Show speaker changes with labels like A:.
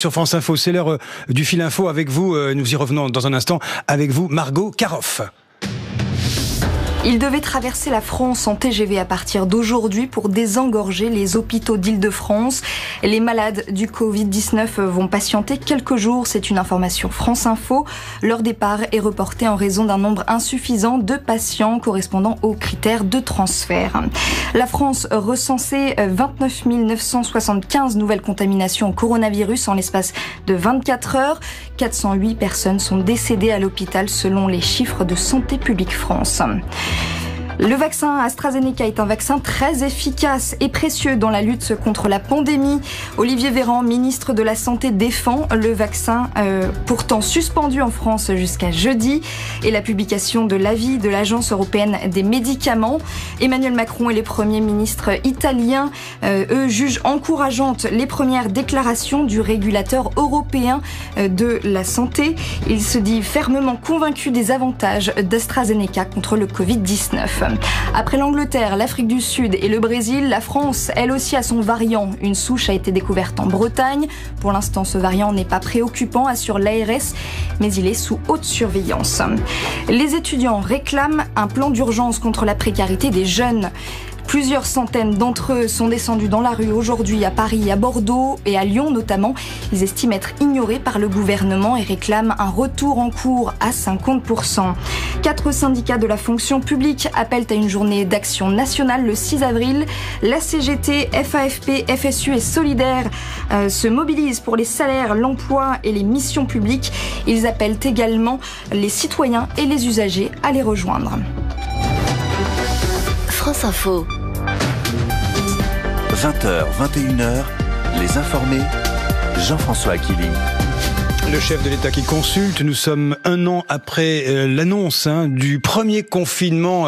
A: Sur France Info, c'est l'heure du fil info avec vous, nous y revenons dans un instant, avec vous Margot Karoff.
B: Il devait traverser la France en TGV à partir d'aujourd'hui pour désengorger les hôpitaux d'Île-de-France. Les malades du Covid-19 vont patienter quelques jours, c'est une information France Info. Leur départ est reporté en raison d'un nombre insuffisant de patients correspondant aux critères de transfert. La France recensait 29 975 nouvelles contaminations au coronavirus en l'espace de 24 heures. 408 personnes sont décédées à l'hôpital selon les chiffres de Santé publique France. Le vaccin AstraZeneca est un vaccin très efficace et précieux dans la lutte contre la pandémie. Olivier Véran, ministre de la Santé, défend le vaccin pourtant suspendu en France jusqu'à jeudi et la publication de l'avis de l'Agence européenne des médicaments. Emmanuel Macron et les premiers ministres italiens, eux, jugent encourageantes les premières déclarations du régulateur européen de la santé. Il se dit fermement convaincu des avantages d'AstraZeneca contre le Covid-19. Après l'Angleterre, l'Afrique du Sud et le Brésil, la France, elle aussi, a son variant. Une souche a été découverte en Bretagne. Pour l'instant, ce variant n'est pas préoccupant, assure l'ARS, mais il est sous haute surveillance. Les étudiants réclament un plan d'urgence contre la précarité des jeunes. Plusieurs centaines d'entre eux sont descendus dans la rue aujourd'hui à Paris, à Bordeaux et à Lyon notamment. Ils estiment être ignorés par le gouvernement et réclament un retour en cours à 50%. 4 syndicats de la fonction publique appellent à une journée d'action nationale le 6 avril. La CGT, FAFP, FSU et Solidaire se mobilisent pour les salaires, l'emploi et les missions publiques. Ils appellent également les citoyens et les usagers à les rejoindre.
C: France Info.
D: 20h, 21h, les informés, Jean-François Aquili.
A: Le chef de l'État qui consulte, nous sommes un an après l'annonce du premier confinement